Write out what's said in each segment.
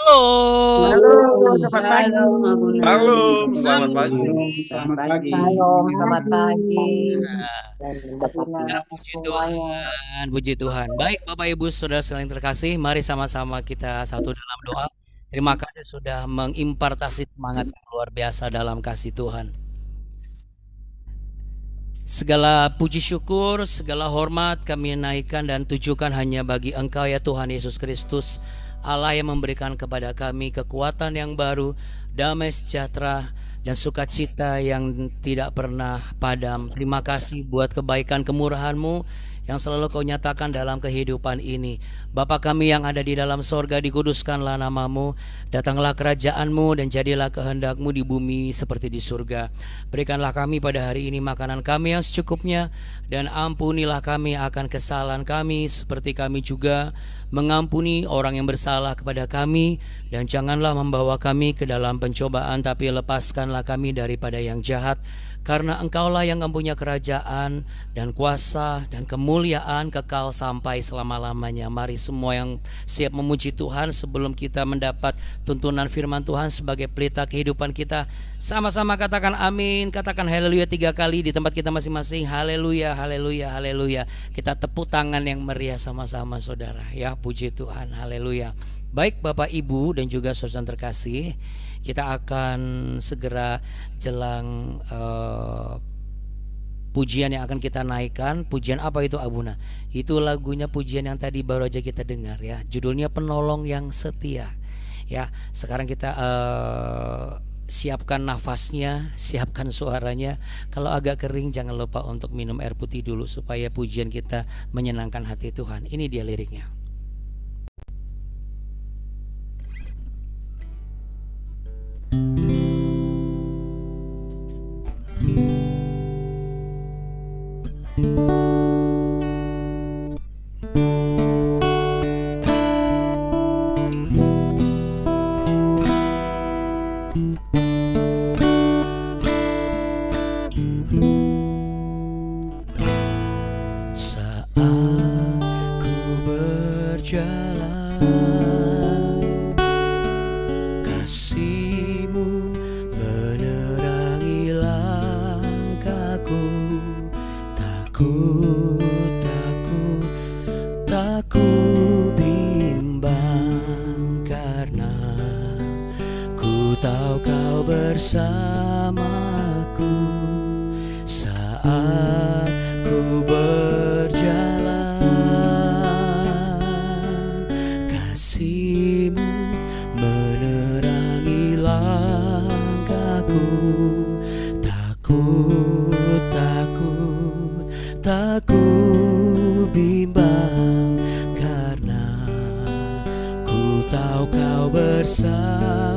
Halo, Halo, selamat pagi. halo Mabuna. Halo, Selamat selamat pagi. selamat pagi. Shalom, Selamat selamat pagi. pagi. Nah, Dan Bapak ya, Ibu puji semuanya. Tuhan, puji Tuhan. Baik, Bapak Ibu, saudara sekalian terkasih, mari sama-sama kita satu dalam doa. Terima kasih sudah mengimpartasi semangat yang luar biasa dalam kasih Tuhan. Segala puji syukur, segala hormat kami naikkan dan tujukan hanya bagi Engkau ya Tuhan Yesus Kristus, Allah yang memberikan kepada kami kekuatan yang baru, damai sejahtera, dan sukacita yang tidak pernah padam. Terima kasih buat kebaikan kemurahan-Mu yang selalu Kau nyatakan dalam kehidupan ini. Bapa kami yang ada di dalam sorga, dikuduskanlah nama-Mu, datanglah kerajaan-Mu, dan jadilah kehendak-Mu di bumi seperti di surga. Berikanlah kami pada hari ini makanan kami yang secukupnya, dan ampunilah kami akan kesalahan kami seperti kami juga mengampuni orang yang bersalah kepada kami, dan janganlah membawa kami ke dalam pencobaan, tapi lepaskanlah kami daripada yang jahat. Karena Engkaulah yang mempunyai kerajaan dan kuasa dan kemuliaan kekal sampai selama-lamanya. Mari semua yang siap memuji Tuhan sebelum kita mendapat tuntunan firman Tuhan sebagai pelita kehidupan kita, sama-sama katakan amin, katakan haleluya 3 kali di tempat kita masing-masing. Haleluya, haleluya, haleluya. Kita tepuk tangan yang meriah sama-sama saudara ya, puji Tuhan, haleluya. Baik Bapak Ibu dan juga saudara terkasih, kita akan segera jelang pujian yang akan kita naikkan. Pujian apa itu Abuna? Itu lagunya pujian yang tadi baru aja kita dengar ya. Judulnya Penolong yang Setia. Ya, sekarang kita siapkan nafasnya, siapkan suaranya. Kalau agak kering jangan lupa untuk minum air putih dulu supaya pujian kita menyenangkan hati Tuhan. Ini dia liriknya. Saat ku berjalan, kasih-Mu menerangi langkahku. Takut, takut, takut bimbang, karena ku tahu Kau bersamaku. Saat ku berjalan, kasih-Mu menerangi langkahku. Takut, takut, takut bimbang, karena ku tahu Kau bersamaku.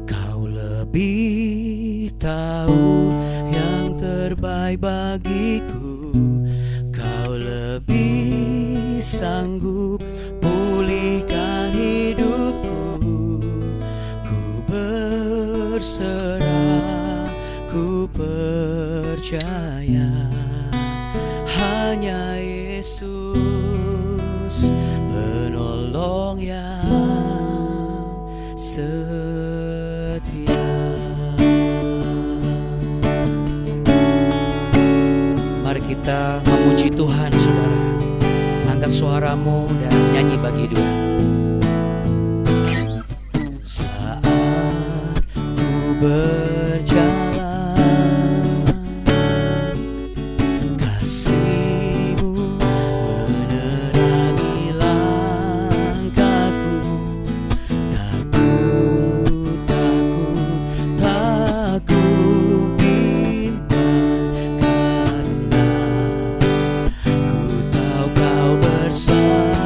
Kau lebih tahu yang terbaik bagiku. Kau lebih sanggup pulihkan hidupku. Ku berserah, ku percaya hanya Yesus penolong yang setia. Mari kita memuji Tuhan saudara. Angkat suaramu dan nyanyi bagi Dia. Saat ku berjalan, kasih-Mu menerangi langkahku. Takut, takut, takut bimbang, karena ku tahu Kau bersamaku.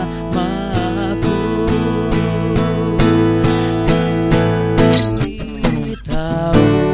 Ku tahu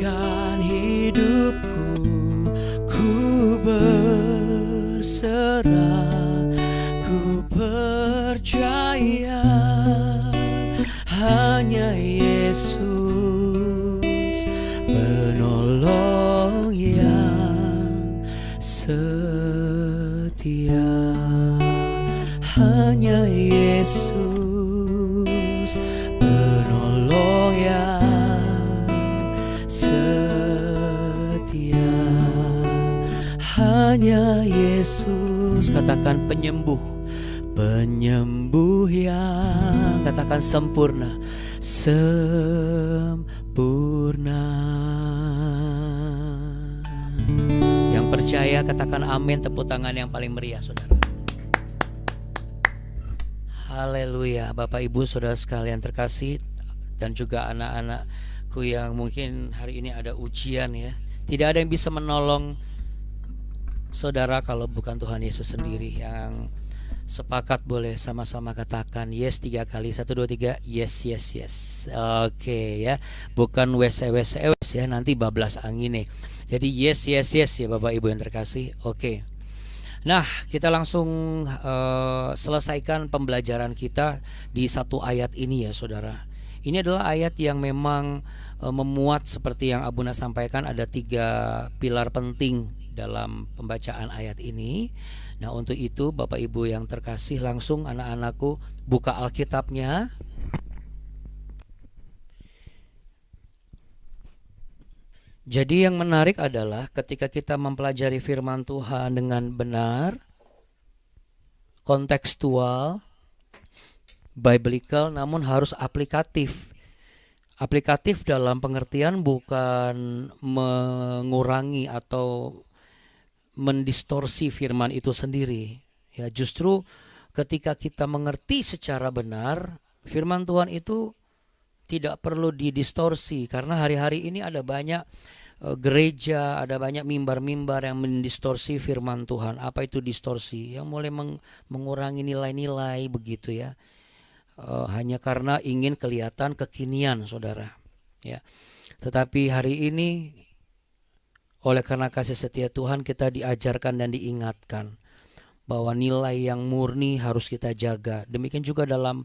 serahkan hidupku, ku berserah, ku percaya hanya Yesus penolong yang setia. Hanya Yesus penolong yang setia. Hanya Yesus, katakan penyembuh, penyembuh yang, katakan sempurna, sempurna. Yang percaya katakan amin, tepuk tangan yang paling meriah saudara. Haleluya. Bapak Ibu saudara sekalian terkasih, dan juga anak-anakku yang mungkin hari ini ada ujian ya. Tidak ada yang bisa menolong saudara kalau bukan Tuhan Yesus sendiri. Yang sepakat boleh sama-sama katakan yes 3 kali. 1, 2, 3. Yes, yes, yes. Oke ya. Bukan wes ya, nanti bablas angin nih. Jadi yes, yes, yes ya Bapak Ibu yang terkasih. Oke. Nah, kita langsung selesaikan pembelajaran kita di satu ayat ini ya saudara. Ini adalah ayat yang memang memuat seperti yang Abuna sampaikan, ada 3 pilar penting dalam pembacaan ayat ini. Nah, untuk itu Bapak Ibu yang terkasih, langsung anak-anakku buka Alkitabnya. Jadi yang menarik adalah ketika kita mempelajari firman Tuhan dengan benar, kontekstual, biblical, namun harus aplikatif. Aplikatif dalam pengertian bukan mengurangi atau mendistorsi firman itu sendiri. Ya, justru ketika kita mengerti secara benar, firman Tuhan itu tidak perlu didistorsi, karena hari-hari ini ada banyak gereja, ada banyak mimbar-mimbar yang mendistorsi firman Tuhan. Apa itu distorsi? Yang mulai mengurangi nilai-nilai begitu ya, hanya karena ingin kelihatan kekinian saudara ya. Tetapi hari ini oleh karena kasih setia Tuhan, kita diajarkan dan diingatkan bahwa nilai yang murni harus kita jaga. Demikian juga dalam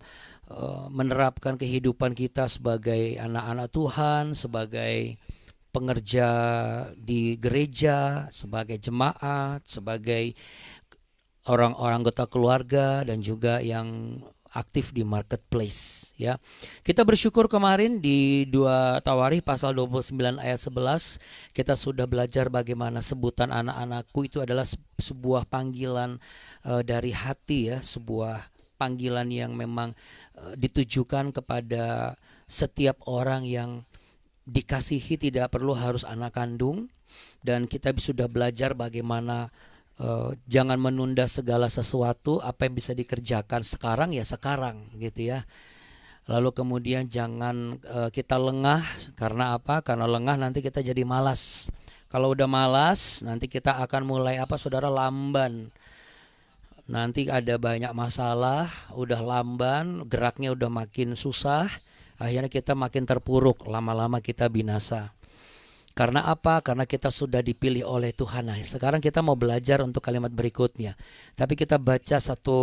menerapkan kehidupan kita sebagai anak-anak Tuhan, sebagai pengerja di gereja, sebagai jemaat, sebagai orang-orang anggota keluarga, dan juga yang aktif di marketplace ya. Kita bersyukur kemarin di 2 Tawarikh pasal 29 ayat 11 kita sudah belajar bagaimana sebutan anak-anakku itu adalah sebuah panggilan dari hati ya, sebuah panggilan yang memang ditujukan kepada setiap orang yang dikasihi, tidak perlu harus anak kandung. Dan kita sudah belajar bagaimana jangan menunda segala sesuatu, apa yang bisa dikerjakan sekarang ya sekarang gitu ya. Lalu kemudian jangan kita lengah, karena apa? Karena lengah nanti kita jadi malas. Kalau udah malas nanti kita akan mulai apa saudara, lamban. Nanti ada banyak masalah, udah lamban, geraknya udah makin susah, akhirnya kita makin terpuruk, lama-lama kita binasa. Karena apa? Karena kita sudah dipilih oleh Tuhan. Nah, sekarang kita mau belajar untuk kalimat berikutnya. Tapi kita baca satu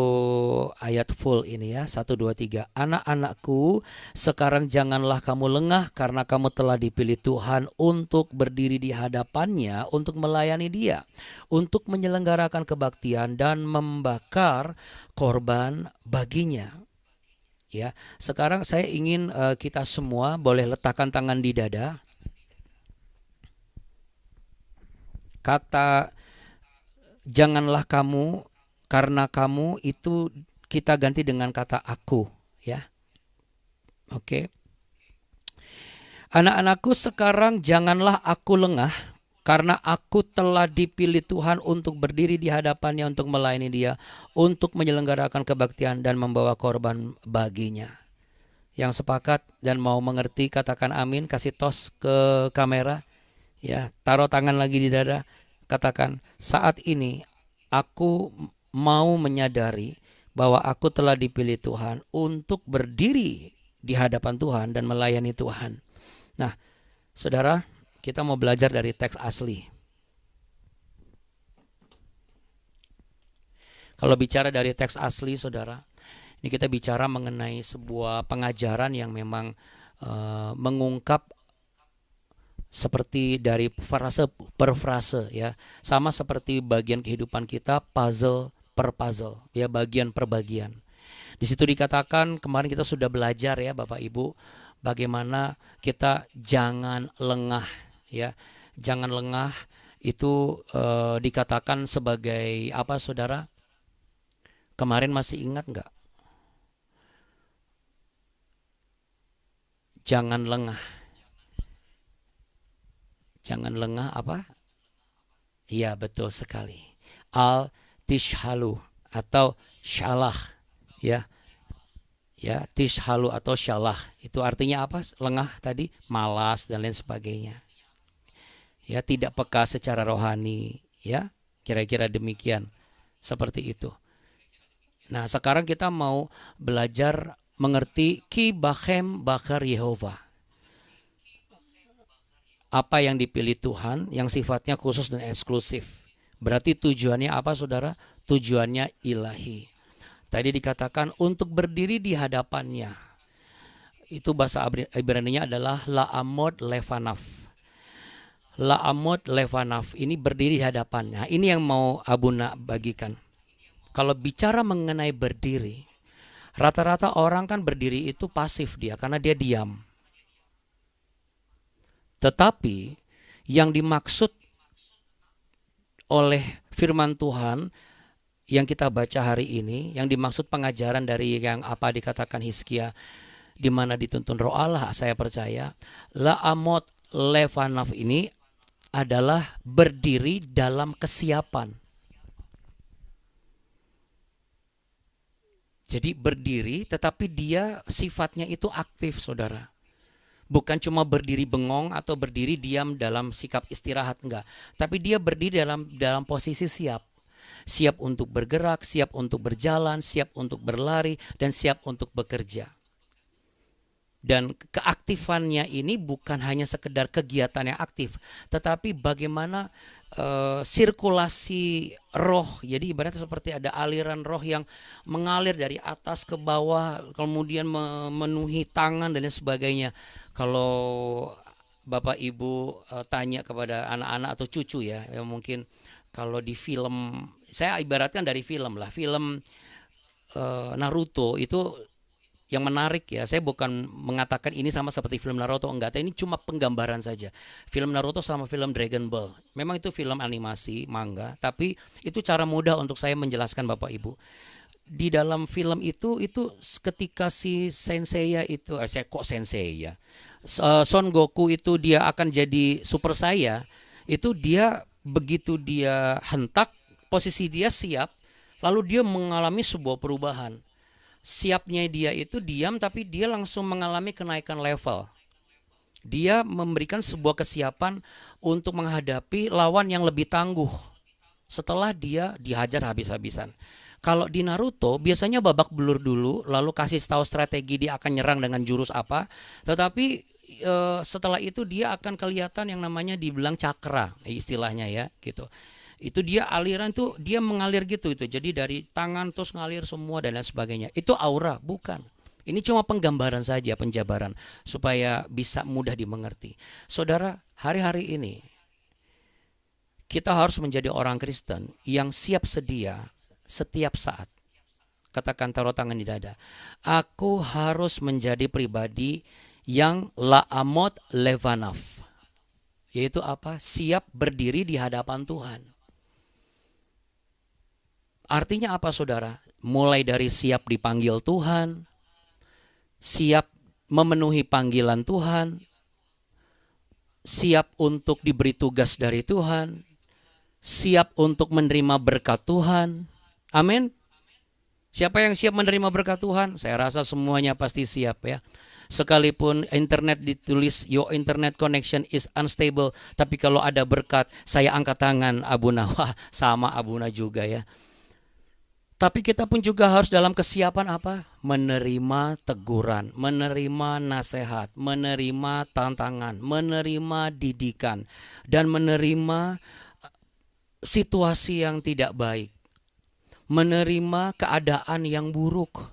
ayat full ini ya. 1, 2, 3. Anak-anakku, sekarang janganlah kamu lengah karena kamu telah dipilih Tuhan untuk berdiri di hadapannya, untuk melayani Dia, untuk menyelenggarakan kebaktian dan membakar korban baginya. Ya, sekarang saya ingin kita semua boleh letakkan tangan di dada. Kata janganlah kamu, karena kamu itu kita ganti dengan kata aku ya. Oke. Anak-anakku, sekarang janganlah aku lengah karena aku telah dipilih Tuhan untuk berdiri di hadapannya, untuk melayani Dia, untuk menyelenggarakan kebaktian dan membawa korban baginya. Yang sepakat dan mau mengerti katakan amin, kasih tos ke kamera. Ya, taruh tangan lagi di dada, katakan saat ini aku mau menyadari bahwa aku telah dipilih Tuhan untuk berdiri di hadapan Tuhan dan melayani Tuhan. Nah, saudara, Kita mau belajar dari teks asli. Kalau bicara dari teks asli, saudara, ini kita bicara mengenai sebuah pengajaran yang memang mengungkap seperti dari frase per frase, ya, sama seperti bagian kehidupan kita, puzzle per puzzle, ya, bagian per bagian. Di situ dikatakan, kemarin kita sudah belajar, ya Bapak Ibu, bagaimana kita jangan lengah, ya, jangan lengah itu dikatakan sebagai apa, saudara? Kemarin masih ingat nggak? Jangan lengah. Jangan lengah apa? Iya, betul sekali. Al-tishhalu atau syalah, ya. Ya, tishhalu atau syalah. Itu artinya apa? Lengah tadi, malas dan lain sebagainya. Ya, tidak peka secara rohani, ya. Kira-kira demikian. Seperti itu. Nah, sekarang kita mau belajar mengerti ki bachem bakar Yehova. Apa yang dipilih Tuhan yang sifatnya khusus dan eksklusif. Berarti tujuannya apa, saudara? Tujuannya ilahi. Tadi dikatakan untuk berdiri di hadapannya. Itu bahasa Ibrani-nya adalah la'amod levanaf. La'amod levanaf, ini berdiri di hadapannya. Ini yang mau Abuna bagikan. Kalau bicara mengenai berdiri, rata-rata orang kan berdiri itu pasif dia karena dia diam. Tetapi yang dimaksud oleh firman Tuhan yang kita baca hari ini, yang dimaksud pengajaran dari yang apa dikatakan Hizkia, di mana dituntun Roh Allah, saya percaya, la'amot levanaf ini adalah berdiri dalam kesiapan. Jadi berdiri tetapi dia sifatnya itu aktif, saudara. Bukan cuma berdiri bengong atau berdiri diam dalam sikap istirahat, enggak. Tapi dia berdiri dalam posisi siap. Siap untuk bergerak, siap untuk berjalan, siap untuk berlari, dan siap untuk bekerja. Dan keaktifannya ini bukan hanya sekedar kegiatan yang aktif, tetapi bagaimana sirkulasi roh. Jadi ibaratnya seperti ada aliran roh yang mengalir dari atas ke bawah, kemudian memenuhi tangan dan lain sebagainya. Kalau Bapak Ibu tanya kepada anak-anak atau cucu, ya, mungkin kalau di film, saya ibaratkan dari film lah, film Naruto itu yang menarik, ya. Saya bukan mengatakan ini sama seperti film Naruto, enggak. Ini cuma penggambaran saja. Film Naruto sama film Dragon Ball, memang itu film animasi manga, tapi itu cara mudah untuk saya menjelaskan Bapak Ibu. Di dalam film itu ketika si Senseiya itu, Son Goku itu dia akan jadi Super Saiyan, itu dia begitu dia hentak, posisi dia siap, lalu dia mengalami sebuah perubahan. Siapnya dia itu diam, tapi dia langsung mengalami kenaikan level. Dia memberikan sebuah kesiapan untuk menghadapi lawan yang lebih tangguh setelah dia dihajar habis-habisan. Kalau di Naruto biasanya babak belur dulu, lalu kasih tahu strategi dia akan nyerang dengan jurus apa. Tetapi setelah itu dia akan kelihatan yang namanya dibilang cakra, istilahnya, ya, gitu. Itu dia aliran tuh, dia mengalir gitu itu. Jadi dari tangan terus ngalir semua dan lain sebagainya. Itu aura, bukan. Ini cuma penggambaran saja, penjabaran supaya bisa mudah dimengerti. Saudara, hari-hari ini kita harus menjadi orang Kristen yang siap sedia setiap saat. Katakan, taruh tangan di dada. Aku harus menjadi pribadi yang la'amot levanaf. Yaitu apa? Siap berdiri di hadapan Tuhan. Artinya apa, saudara? Mulai dari siap dipanggil Tuhan, siap memenuhi panggilan Tuhan, siap untuk diberi tugas dari Tuhan, siap untuk menerima berkat Tuhan. Amin. Siapa yang siap menerima berkat Tuhan? Saya rasa semuanya pasti siap, ya. Sekalipun internet ditulis your internet connection is unstable, tapi kalau ada berkat, saya angkat tangan Abuna. Wah, sama Abuna juga, ya. Tapi kita pun juga harus dalam kesiapan apa? Menerima teguran, menerima nasihat, menerima tantangan, menerima didikan, dan menerima situasi yang tidak baik, menerima keadaan yang buruk.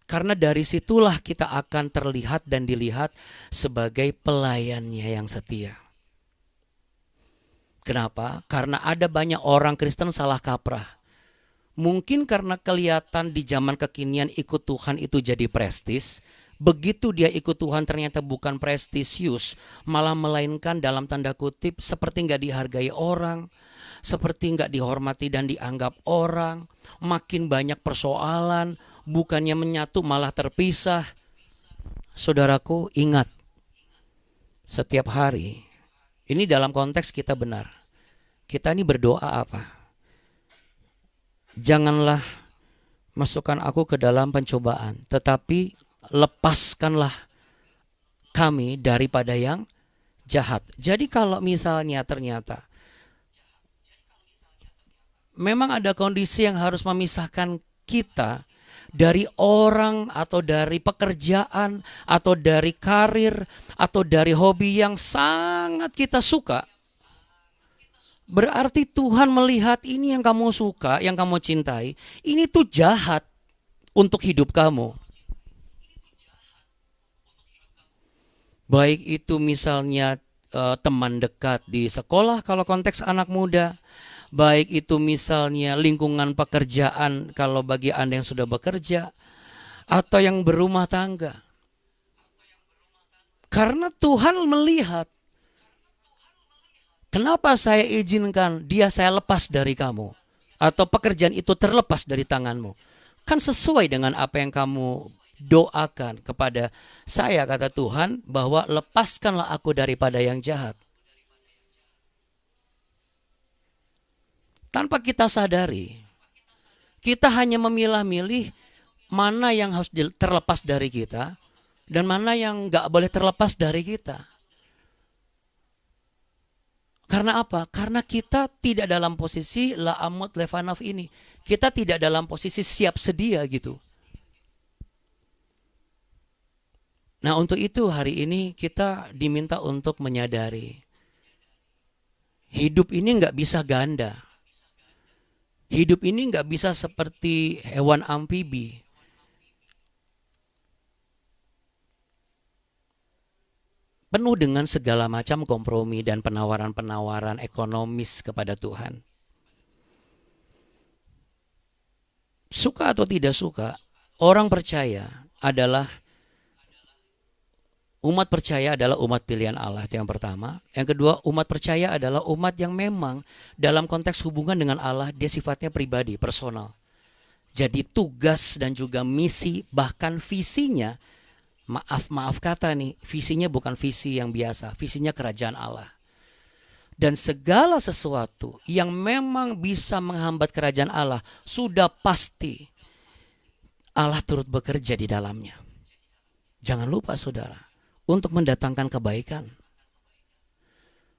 Karena dari situlah kita akan terlihat dan dilihat sebagai pelayannya yang setia. Kenapa? Karena ada banyak orang Kristen salah kaprah. Mungkin karena kelihatan di zaman kekinian ikut Tuhan itu jadi prestis. Begitu dia ikut Tuhan ternyata bukan prestisius, malah melainkan dalam tanda kutip seperti nggak dihargai orang, seperti nggak dihormati dan dianggap orang. Makin banyak persoalan, bukannya menyatu malah terpisah. Saudaraku, ingat, setiap hari, ini dalam konteks kita benar. Kita ini berdoa apa? Janganlah masukkan aku ke dalam pencobaan, tetapi lepaskanlah kami daripada yang jahat. Jadi kalau misalnya ternyata memang ada kondisi yang harus memisahkan kita dari orang atau dari pekerjaan atau dari karir atau dari hobi yang sangat kita suka, berarti Tuhan melihat ini yang kamu suka, yang kamu cintai, ini tuh jahat untuk hidup kamu. Baik itu misalnya teman dekat di sekolah kalau konteks anak muda, baik itu misalnya lingkungan pekerjaan kalau bagi Anda yang sudah bekerja, atau yang berumah tangga. Karena Tuhan melihat, kenapa saya izinkan dia saya lepas dari kamu, atau pekerjaan itu terlepas dari tanganmu? Kan sesuai dengan apa yang kamu doakan kepada saya, kata Tuhan, bahwa lepaskanlah aku daripada yang jahat. Tanpa kita sadari, kita hanya memilah-milih mana yang harus terlepas dari kita dan mana yang gak boleh terlepas dari kita. Karena apa? Karena kita tidak dalam posisi la amut levanaf ini. Kita tidak dalam posisi siap sedia gitu. Nah, untuk itu hari ini kita diminta untuk menyadari hidup ini nggak bisa ganda. Hidup ini nggak bisa seperti hewan amfibi. Penuh dengan segala macam kompromi dan penawaran-penawaran ekonomis kepada Tuhan. Suka atau tidak suka, orang percaya adalah umat percaya adalah umat pilihan Allah, itu yang pertama. Yang kedua, umat percaya adalah umat yang memang dalam konteks hubungan dengan Allah, dia sifatnya pribadi, personal. Jadi tugas dan juga misi, bahkan visinya, maaf kata nih, visinya bukan visi yang biasa, visinya kerajaan Allah. Dan segala sesuatu yang memang bisa menghambat kerajaan Allah, sudah pasti Allah turut bekerja di dalamnya. Jangan lupa saudara, untuk mendatangkan kebaikan.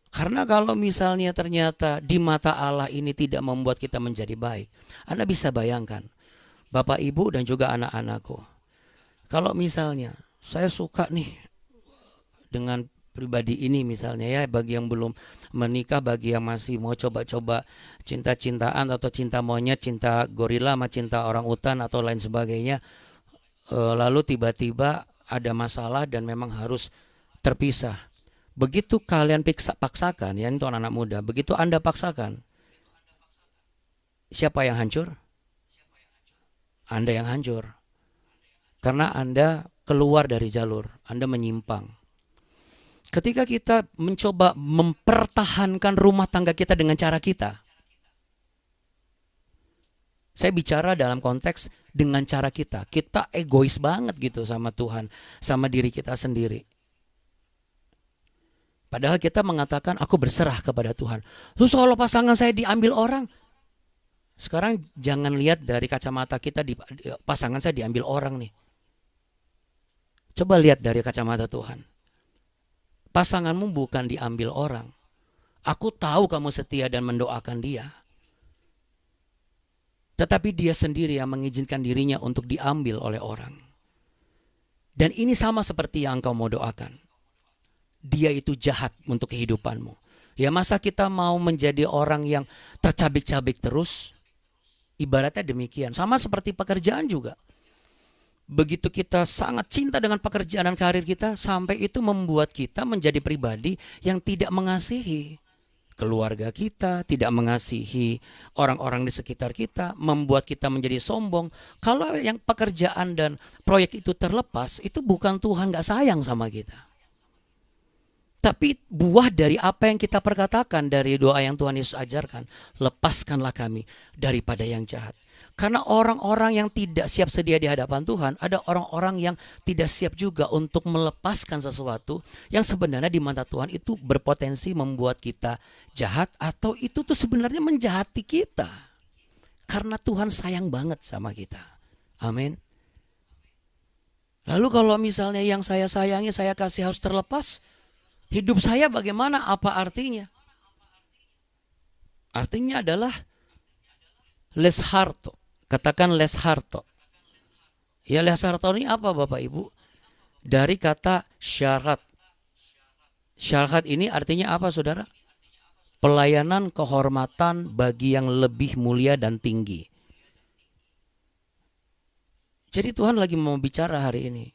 Karena kalau misalnya ternyata di mata Allah ini tidak membuat kita menjadi baik, Anda bisa bayangkan, Bapak Ibu dan juga anak-anakku, kalau misalnya saya suka nih dengan pribadi ini misalnya ya, bagi yang belum menikah, bagi yang masih mau coba-coba cinta-cintaan atau cinta monyet, cinta gorila sama cinta orang utan atau lain sebagainya, lalu tiba-tiba ada masalah dan memang harus terpisah. Begitu kalian paksakan, ya itu anak-anak muda, begitu Anda paksakan, siapa yang hancur? Anda yang hancur. Karena Anda keluar dari jalur, Anda menyimpang. Ketika kita mencoba mempertahankan rumah tangga kita dengan cara kita, saya bicara dalam konteks dengan cara kita. Kita egois banget gitu sama Tuhan, sama diri kita sendiri. Padahal kita mengatakan aku berserah kepada Tuhan. Terus kalau pasangan saya diambil orang, sekarang jangan lihat dari kacamata kita pasangan saya diambil orang nih. Coba lihat dari kacamata Tuhan. Pasanganmu bukan diambil orang. Aku tahu kamu setia dan mendoakan dia. tetapi dia sendiri yang mengizinkan dirinya untuk diambil oleh orang. Dan ini sama seperti yang engkau mau doakan. Dia itu jahat untuk kehidupanmu. Ya masa kita mau menjadi orang yang tercabik-cabik terus? Ibaratnya demikian. Sama seperti pekerjaan juga. Begitu kita sangat cinta dengan pekerjaan dan karir kita, sampai itu membuat kita menjadi pribadi yang tidak mengasihi keluarga kita, tidak mengasihi orang-orang di sekitar kita, membuat kita menjadi sombong. Kalau yang pekerjaan dan proyek itu terlepas, itu bukan Tuhan gak sayang sama kita, tapi buah dari apa yang kita perkatakan, dari doa yang Tuhan Yesus ajarkan. Lepaskanlah kami daripada yang jahat. Karena orang-orang yang tidak siap sedia di hadapan Tuhan, ada orang-orang yang tidak siap juga untuk melepaskan sesuatu yang sebenarnya di mata Tuhan itu berpotensi membuat kita jahat, atau itu tuh sebenarnya menjahati kita. Karena Tuhan sayang banget sama kita. Amin. Lalu kalau misalnya yang saya sayangi, saya kasih harus terlepas, hidup saya bagaimana? Apa artinya? Artinya adalah les harto. Katakan les harto. Ya, les harto ini apa Bapak Ibu? Dari kata syarat. Syarat ini artinya apa saudara? Pelayanan kehormatan bagi yang lebih mulia dan tinggi. Jadi Tuhan lagi mau bicara hari ini.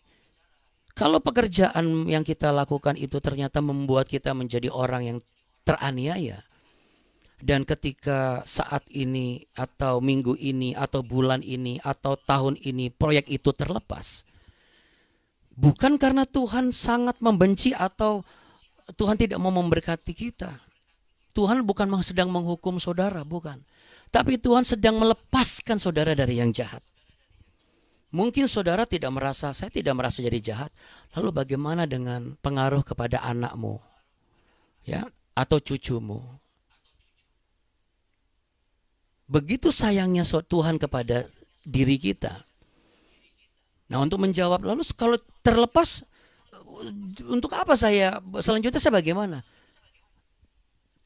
Kalau pekerjaan yang kita lakukan itu ternyata membuat kita menjadi orang yang teraniaya, dan ketika saat ini atau minggu ini atau bulan ini atau tahun ini proyek itu terlepas, bukan karena Tuhan sangat membenci atau Tuhan tidak mau memberkati kita. Tuhan bukan sedang menghukum saudara, bukan. Tapi Tuhan sedang melepaskan saudara dari yang jahat. Mungkin saudara tidak merasa, saya tidak merasa jadi jahat. Lalu bagaimana dengan pengaruh kepada anakmu, ya, atau cucumu? Begitu sayangnya Tuhan kepada diri kita. Nah, untuk menjawab, lalu kalau terlepas, untuk apa saya, selanjutnya saya bagaimana?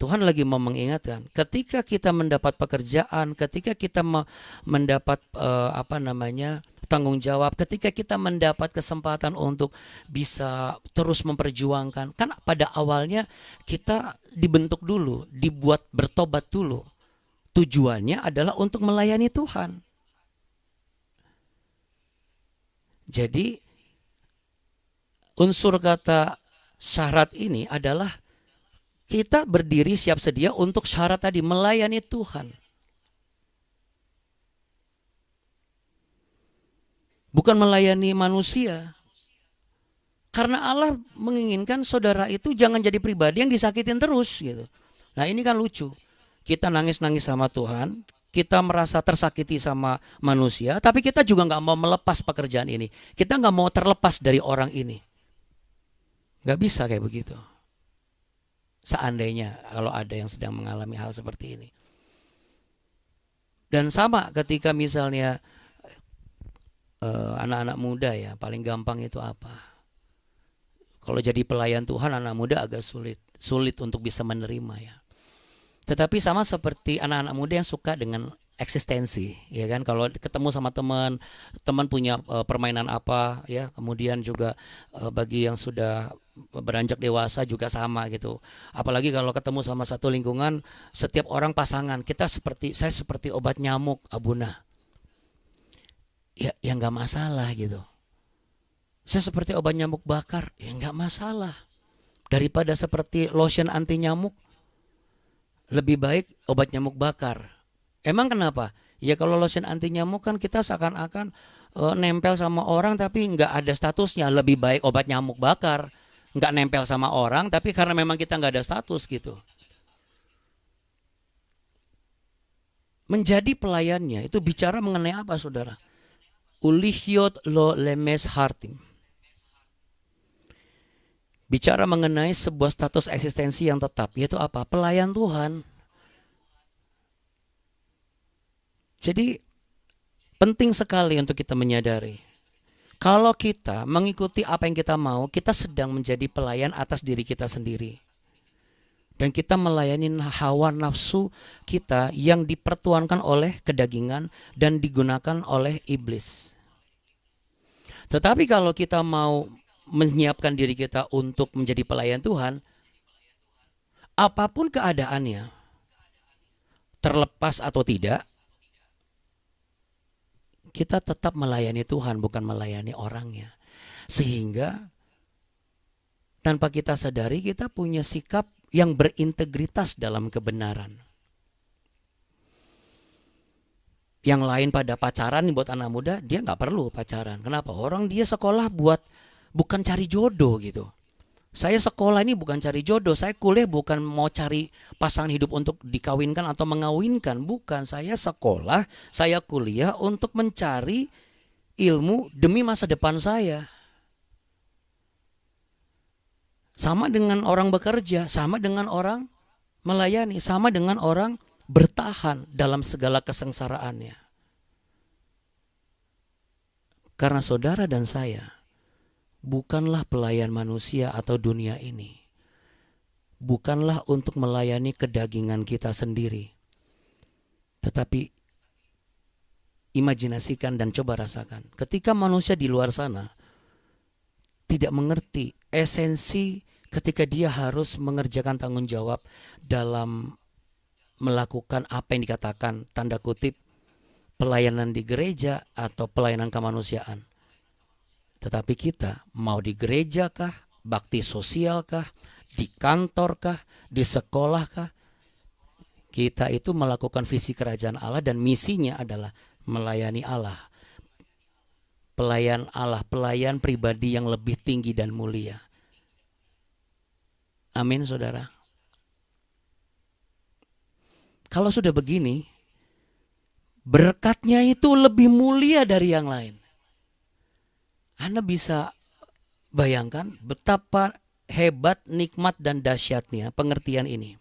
Tuhan lagi mau mengingatkan, ketika kita mendapat pekerjaan, ketika kita mendapat tanggung jawab, ketika kita mendapat kesempatan untuk bisa terus memperjuangkan, kan pada awalnya kita dibentuk dulu, dibuat bertobat dulu. Tujuannya adalah untuk melayani Tuhan. Jadi unsur kata syarat ini adalah kita berdiri siap sedia untuk syarat tadi, melayani Tuhan. Bukan melayani manusia. Karena Allah menginginkan saudara itu jangan jadi pribadi yang disakitin terus gitu. Nah, ini kan lucu. Kita nangis-nangis sama Tuhan, kita merasa tersakiti sama manusia, tapi kita juga nggak mau melepas pekerjaan ini. Kita nggak mau terlepas dari orang ini. Nggak bisa kayak begitu. Seandainya kalau ada yang sedang mengalami hal seperti ini. Dan sama ketika misalnya anak-anak muda, ya paling gampang itu apa? Kalau jadi pelayan Tuhan, anak muda agak sulit untuk bisa menerima, ya. Tetapi sama seperti anak-anak muda yang suka dengan eksistensi, ya kan? Kalau ketemu sama teman punya permainan apa, ya. Kemudian juga bagi yang sudah beranjak dewasa juga sama gitu. Apalagi kalau ketemu sama satu lingkungan, setiap orang pasangan, saya seperti obat nyamuk, Abuna. Ya nggak masalah gitu. Saya seperti obat nyamuk bakar, ya nggak masalah. Daripada seperti lotion anti nyamuk, lebih baik obat nyamuk bakar. Emang kenapa? Ya kalau lotion anti nyamuk kan kita seakan-akan nempel sama orang tapi nggak ada statusnya. Lebih baik obat nyamuk bakar, nggak nempel sama orang tapi karena memang kita nggak ada status gitu. Menjadi pelayannya itu bicara mengenai apa, saudara? Ulihiot lo lemes hartim. Bicara mengenai sebuah status eksistensi yang tetap, yaitu apa? Pelayan Tuhan. Jadi penting sekali untuk kita menyadari, kalau kita mengikuti apa yang kita mau, kita sedang menjadi pelayan atas diri kita sendiri. Dan kita melayani hawa nafsu kita yang dipertuankan oleh kedagingan dan digunakan oleh iblis. Tetapi kalau kita mau menyiapkan diri kita untuk menjadi pelayan Tuhan, apapun keadaannya, terlepas atau tidak, kita tetap melayani Tuhan, bukan melayani orangnya. Sehingga tanpa kita sadari kita punya sikap yang berintegritas dalam kebenaran. Yang lain pada pacaran, buat anak muda dia nggak perlu pacaran. Kenapa? Orang dia sekolah bukan cari jodoh gitu. Saya sekolah ini bukan cari jodoh, saya kuliah bukan mau cari pasangan hidup untuk dikawinkan atau mengawinkan. Bukan, saya sekolah, saya kuliah untuk mencari ilmu demi masa depan saya. Sama dengan orang bekerja, sama dengan orang melayani, sama dengan orang bertahan dalam segala kesengsaraannya. Karena saudara dan saya bukanlah pelayan manusia atau dunia ini. Bukanlah untuk melayani kedagingan kita sendiri. Tetapi imajinasikan dan coba rasakan. Ketika manusia di luar sana tidak mengerti esensi ketika dia harus mengerjakan tanggung jawab dalam melakukan apa yang dikatakan tanda kutip pelayanan di gereja atau pelayanan kemanusiaan. Tetapi kita mau di gereja kah, bakti sosial kah, di kantor kah, di sekolah kah, kita itu melakukan visi kerajaan Allah dan misinya adalah melayani Allah. Pelayan Allah, pelayan pribadi yang lebih tinggi dan mulia. Amin, saudara. Kalau sudah begini, berkatnya itu lebih mulia dari yang lain. Anda bisa bayangkan betapa hebat, nikmat, dan dahsyatnya pengertian ini.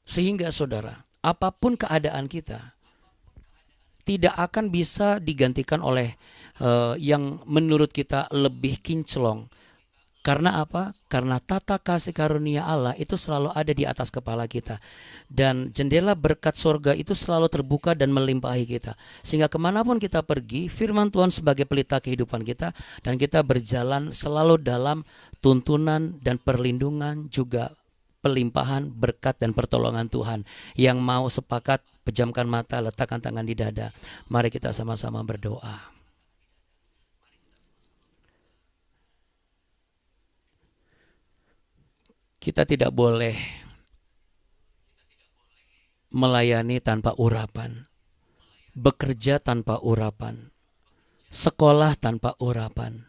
Sehingga saudara, apapun keadaan kita, tidak akan bisa digantikan oleh yang menurut kita lebih kinclong. Karena apa? Karena tata kasih karunia Allah itu selalu ada di atas kepala kita. Dan jendela berkat surga itu selalu terbuka dan melimpahi kita. Sehingga kemanapun kita pergi, firman Tuhan sebagai pelita kehidupan kita. Dan kita berjalan selalu dalam tuntunan dan perlindungan, juga pelimpahan berkat dan pertolongan Tuhan. Yang mau sepakat, pejamkan mata, letakkan tangan di dada. Mari kita sama-sama berdoa. Kita tidak boleh melayani tanpa urapan, bekerja tanpa urapan, sekolah tanpa urapan.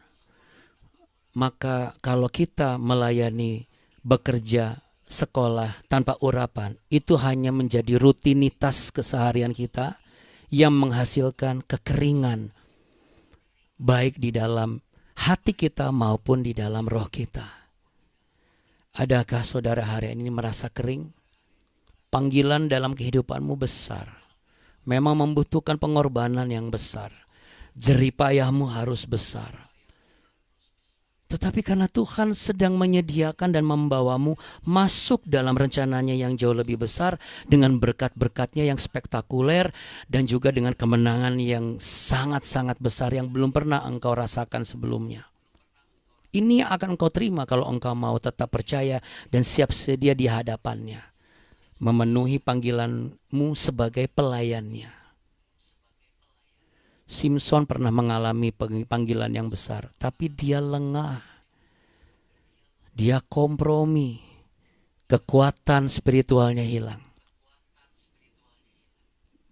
Maka kalau kita melayani, bekerja, sekolah tanpa urapan, itu hanya menjadi rutinitas keseharian kita yang menghasilkan kekeringan, baik di dalam hati kita maupun di dalam roh kita. Adakah saudara hari ini merasa kering? Panggilan dalam kehidupanmu besar. Memang membutuhkan pengorbanan yang besar. Jerih payahmu harus besar. Tetapi karena Tuhan sedang menyediakan dan membawamu masuk dalam rencananya yang jauh lebih besar, dengan berkat-berkatnya yang spektakuler, dan juga dengan kemenangan yang sangat-sangat besar yang belum pernah engkau rasakan sebelumnya. Ini akan engkau terima kalau engkau mau tetap percaya dan siap sedia di hadapannya, memenuhi panggilanmu sebagai pelayannya. Simson pernah mengalami panggilan yang besar, tapi dia lengah. Dia kompromi. Kekuatan spiritualnya hilang.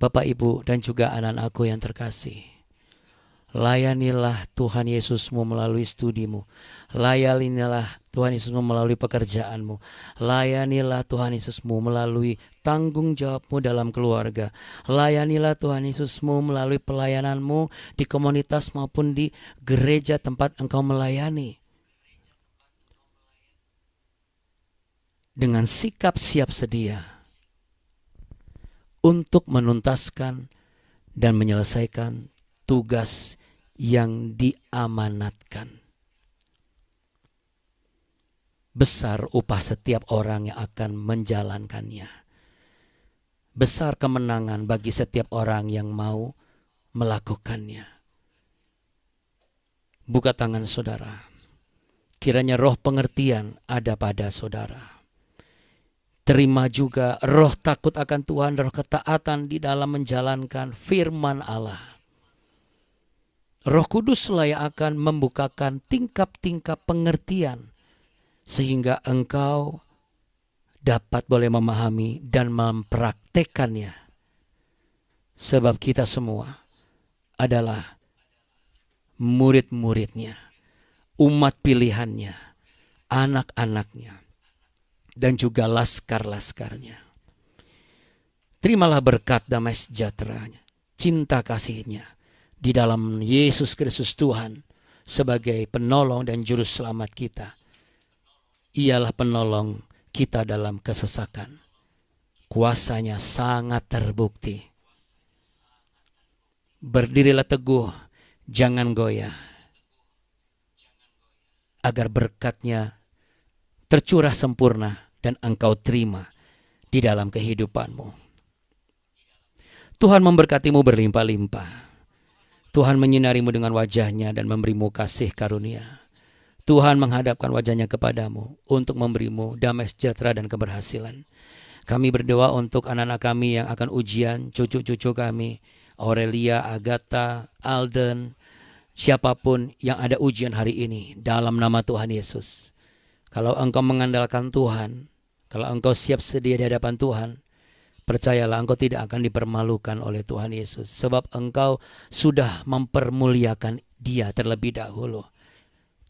Bapak, Ibu, dan juga anak-anakku yang terkasih, layanilah Tuhan Yesusmu melalui studimu. Layanilah Tuhan Yesusmu melalui pekerjaanmu. Layanilah Tuhan Yesusmu melalui tanggung jawabmu dalam keluarga. Layanilah Tuhan Yesusmu melalui pelayananmu di komunitas maupun di gereja tempat engkau melayani. Dengan sikap siap sedia untuk menuntaskan dan menyelesaikan tugas yang diamanatkan. besar upah setiap orang yang akan menjalankannya. Besar kemenangan bagi setiap orang yang mau melakukannya. Buka tangan saudara. Kiranya roh pengertian ada pada saudara. Terima juga roh takut akan Tuhan, roh ketaatan di dalam menjalankan firman Allah. Roh Kuduslah yang akan membukakan tingkap-tingkap pengertian sehingga engkau dapat boleh memahami dan mempraktekannya. Sebab kita semua adalah murid-muridnya, umat pilihannya, anak-anaknya, dan juga laskar-laskarnya. Terimalah berkat damai sejahteranya, cinta kasihnya di dalam Yesus Kristus Tuhan sebagai penolong dan juru selamat kita. Ialah penolong kita dalam kesesakan. Kuasanya sangat terbukti. Berdirilah teguh, jangan goyah, agar berkatnya tercurah sempurna dan engkau terima di dalam kehidupanmu. Tuhan memberkatimu berlimpah-limpah. Tuhan menyinarimu dengan wajahnya dan memberimu kasih karunia. Tuhan menghadapkan wajahnya kepadamu untuk memberimu damai sejahtera dan keberhasilan. Kami berdoa untuk anak-anak kami yang akan ujian, cucu-cucu kami, Aurelia, Agatha, Alden, siapapun yang ada ujian hari ini, dalam nama Tuhan Yesus. Kalau engkau mengandalkan Tuhan, kalau engkau siap sedia di hadapan Tuhan, percayalah engkau tidak akan dipermalukan oleh Tuhan Yesus. Sebab engkau sudah mempermuliakan Dia terlebih dahulu.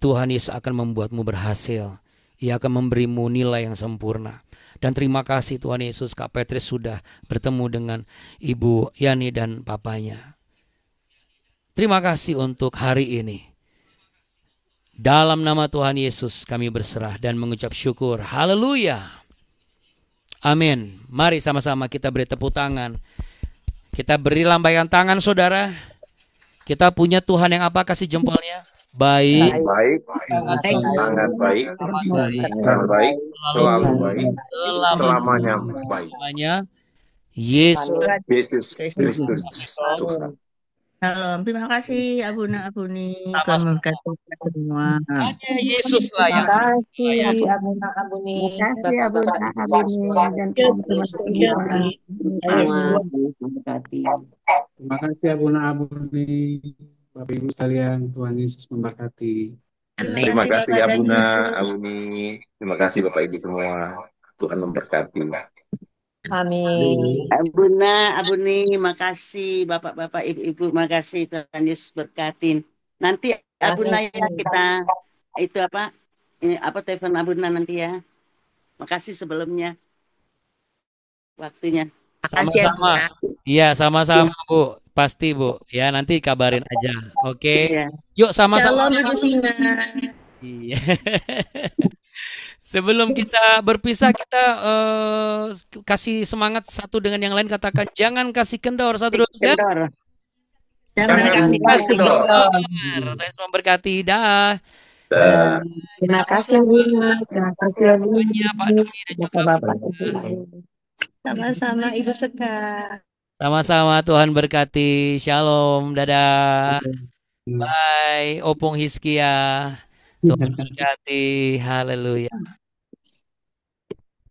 Tuhan Yesus akan membuatmu berhasil. Ia akan memberimu nilai yang sempurna. Dan terima kasih Tuhan Yesus, Kak Petrus sudah bertemu dengan Ibu Yani dan papanya. Terima kasih untuk hari ini. Dalam nama Tuhan Yesus kami berserah dan mengucap syukur. Haleluya. Amin. Mari sama-sama kita beri tepuk tangan. Kita beri lambaikan tangan saudara. Kita punya Tuhan yang apa? Kasih jempolnya. Baik, sangat baik, selalu baik, selamanya baik. Yesus Kristus Tuhan. Salam, terima kasih Abuna-Abuni, Tuhan memberkati kita semua. hanya Yesus lah yang Terima kasih Abuna-Abuni. Terima kasih Abuna-Abuni dan teman-teman semua. Terima kasih Abuna-Abuni, Bapak Ibu sekalian, Tuhan Yesus memberkati. Terima kasih Abuna-Abuni, terima kasih Bapak Ibu semua, Tuhan memberkati. Amin. Abuni, makasih Bapak-bapak, Ibu-ibu, makasih Tuhan Yesus berkatin. Nanti Abuna ya kita itu telepon Abuna nanti ya. Makasih sebelumnya waktunya. sama-sama. Iya, sama-sama Bu. Pasti Bu. Ya, nanti kabarin aja. Oke. Iya. Yuk sama-sama. Shalom Ibu Sina. Iya. Sebelum kita berpisah, kita kasih semangat satu dengan yang lain. Katakan jangan kasih kendor. Satu, dua, tiga. Kendor. Jangan Jangan kasih kendor. Tuhan Yesus memberkati. Dah. Terima kasih Abuna. Terima kasih Abuna. Semuanya Pak Doni dan juga Bapak-bapak. sama-sama Ibu Sekar. sama-sama. Tuhan berkati. Shalom. Dadah. Bye. Opung Hiskia. Tuhan berkati. Haleluya.